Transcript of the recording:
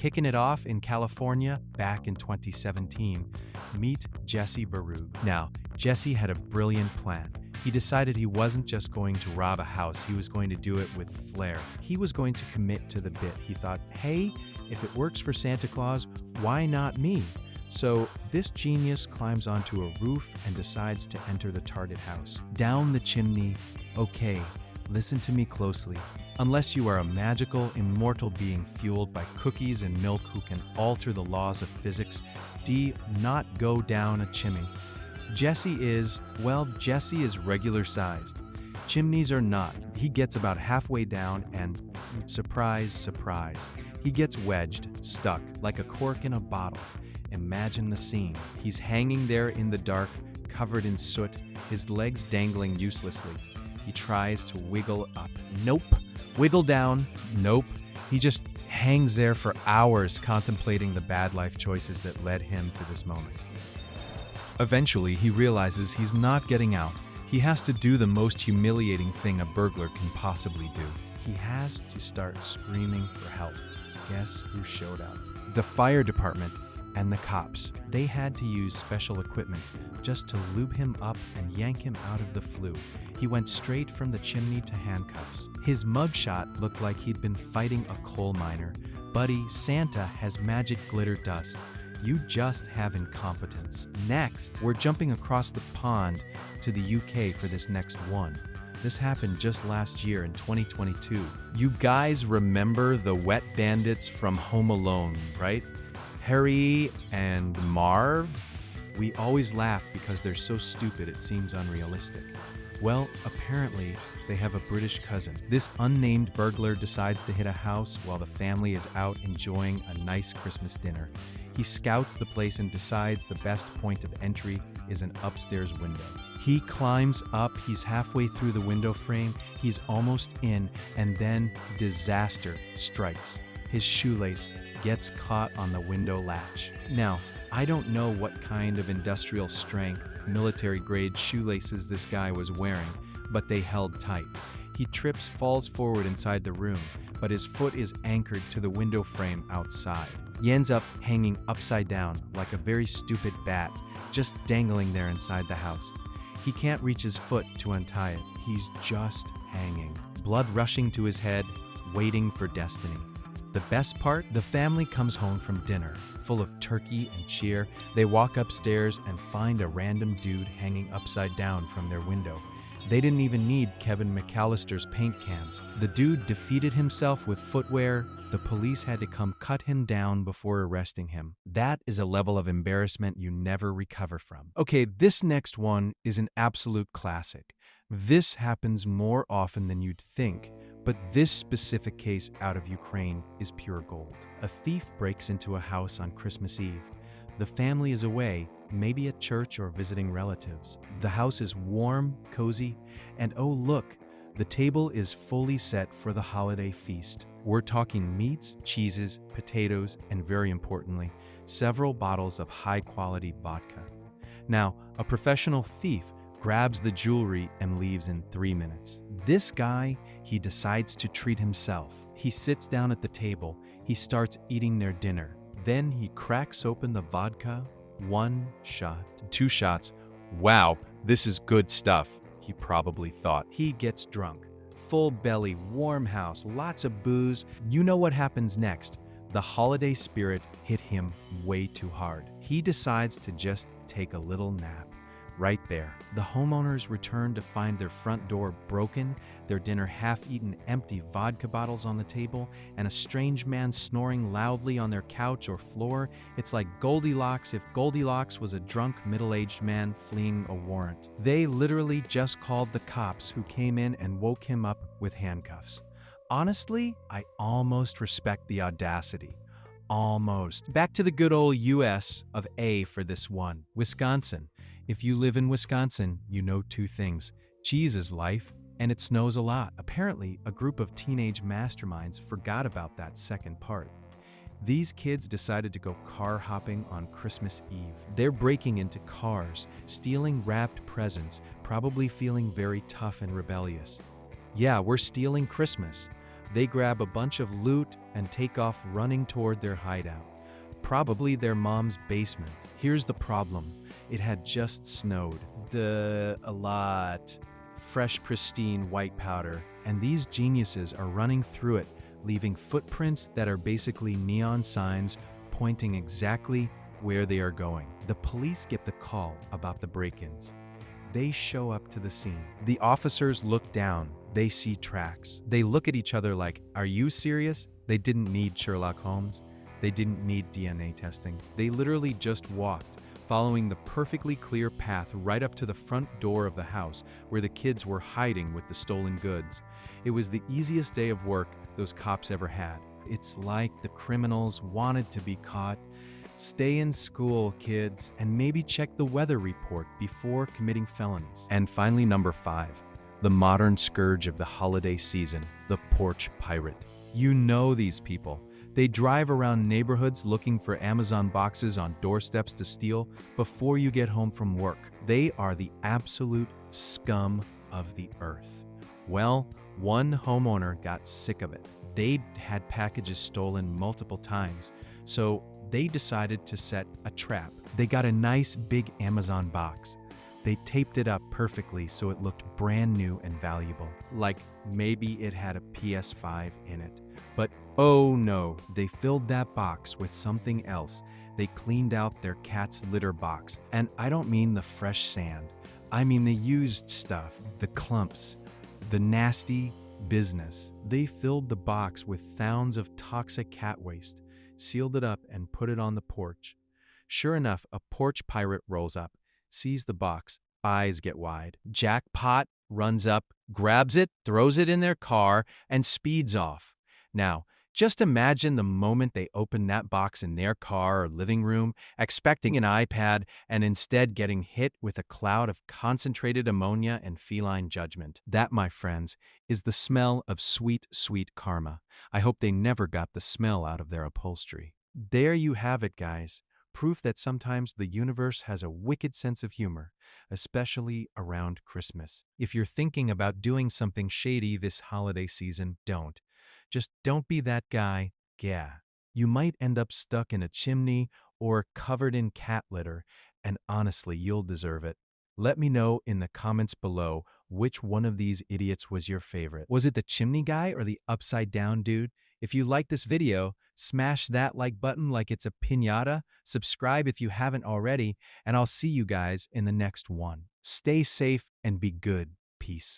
Kicking it off in California back in 2017, meet Jesse Barug. Now, Jesse had a brilliant plan. He decided he wasn't just going to rob a house, he was going to do it with flair. He was going to commit to the bit. He thought, hey, if it works for Santa Claus, why not me? So this genius climbs onto a roof and decides to enter the target house. Down the chimney. Okay, listen to me closely. Unless you are a magical, immortal being fueled by cookies and milk who can alter the laws of physics, do not go down a chimney. Jesse is regular sized. Chimneys are not. He gets about halfway down and, surprise, surprise, he gets wedged, stuck, like a cork in a bottle. Imagine the scene. He's hanging there in the dark, covered in soot, his legs dangling uselessly. He tries to wiggle up. Nope. Wiggle down. Nope. He just hangs there for hours contemplating the bad life choices that led him to this moment. Eventually, he realizes he's not getting out. He has to do the most humiliating thing a burglar can possibly do. He has to start screaming for help. Guess who showed up? The fire department and the cops. They had to use special equipment just to lube him up and yank him out of the flue. He went straight from the chimney to handcuffs. His mugshot looked like he'd been fighting a coal miner. Buddy, Santa has magic glitter dust. You just have incompetence. Next, we're jumping across the pond to the UK for this next one. This happened just last year in 2022. You guys remember the wet bandits from Home Alone, right? Harry and Marv? We always laugh because they're so stupid it seems unrealistic. Well, apparently, they have a British cousin. This unnamed burglar decides to hit a house while the family is out enjoying a nice Christmas dinner. He scouts the place and decides the best point of entry is an upstairs window. He climbs up, he's halfway through the window frame, he's almost in, and then disaster strikes. His shoelace gets caught on the window latch. Now, I don't know what kind of industrial strength, military-grade shoelaces this guy was wearing, but they held tight. He trips, falls forward inside the room, but his foot is anchored to the window frame outside. He ends up hanging upside down like a very stupid bat, just dangling there inside the house. He can't reach his foot to untie it. He's just hanging. Blood rushing to his head, waiting for destiny. The best part? The family comes home from dinner, full of turkey and cheer. They walk upstairs and find a random dude hanging upside down from their window. They didn't even need Kevin McAllister's paint cans. The dude defeated himself with footwear. The police had to come cut him down before arresting him. That is a level of embarrassment you never recover from. Okay, this next one is an absolute classic. This happens more often than you'd think, but this specific case out of Ukraine is pure gold. A thief breaks into a house on Christmas Eve. The family is away, maybe at church or visiting relatives. The house is warm, cozy, and oh look, the table is fully set for the holiday feast. We're talking meats, cheeses, potatoes, and very importantly, several bottles of high-quality vodka. Now, a professional thief grabs the jewelry and leaves in 3 minutes. This guy, he decides to treat himself. He sits down at the table. He starts eating their dinner. Then he cracks open the vodka. 1 shot, 2 shots. Wow, this is good stuff, he probably thought. He gets drunk. Full belly, warm house, lots of booze. You know what happens next. The holiday spirit hit him way too hard. He decides to just take a little nap. Right there, the homeowners return to find their front door broken, their dinner half-eaten, empty vodka bottles on the table, and a strange man snoring loudly on their couch or floor. It's like Goldilocks if Goldilocks was a drunk, middle-aged man fleeing a warrant. They literally just called the cops, who came in and woke him up with handcuffs. Honestly, I almost respect the audacity. Almost. Back to the good old US of A for this one. Wisconsin. If you live in Wisconsin, you know 2 things. Cheese is life, and it snows a lot. Apparently, a group of teenage masterminds forgot about that second part. These kids decided to go car hopping on Christmas Eve. They're breaking into cars, stealing wrapped presents, probably feeling very tough and rebellious. Yeah, we're stealing Christmas. They grab a bunch of loot and take off running toward their hideout, probably their mom's basement. Here's the problem. It had just snowed. A lot. Fresh, pristine white powder. And these geniuses are running through it, leaving footprints that are basically neon signs pointing exactly where they are going. The police get the call about the break-ins. They show up to the scene. The officers look down. They see tracks. They look at each other like, are you serious? They didn't need Sherlock Holmes. They didn't need DNA testing. They literally just walked, following the perfectly clear path right up to the front door of the house where the kids were hiding with the stolen goods. It was the easiest day of work those cops ever had. It's like the criminals wanted to be caught. Stay in school, kids, and maybe check the weather report before committing felonies. And finally, number 5, the modern scourge of the holiday season, the porch pirate. You know these people. They drive around neighborhoods looking for Amazon boxes on doorsteps to steal before you get home from work. They are the absolute scum of the earth. Well, one homeowner got sick of it. They had packages stolen multiple times, so they decided to set a trap. They got a nice big Amazon box. They taped it up perfectly so it looked brand new and valuable, like maybe it had a PS5 in it. But oh no, they filled that box with something else. They cleaned out their cat's litter box. And I don't mean the fresh sand. I mean the used stuff, the clumps, the nasty business. They filled the box with thousands of toxic cat waste, sealed it up, and put it on the porch. Sure enough, a porch pirate rolls up, sees the box, eyes get wide. Jackpot, runs up, grabs it, throws it in their car, and speeds off. Now, just imagine the moment they open that box in their car or living room, expecting an iPad, and instead getting hit with a cloud of concentrated ammonia and feline judgment. That, my friends, is the smell of sweet, sweet karma. I hope they never got the smell out of their upholstery. There you have it, guys. Proof that sometimes the universe has a wicked sense of humor, especially around Christmas. If you're thinking about doing something shady this holiday season, don't. Just don't be that guy. Yeah. You might end up stuck in a chimney or covered in cat litter, and honestly, you'll deserve it. Let me know in the comments below which one of these idiots was your favorite. Was it the chimney guy or the upside down dude? If you like this video, smash that like button like it's a piñata, subscribe if you haven't already, and I'll see you guys in the next one. Stay safe and be good. Peace.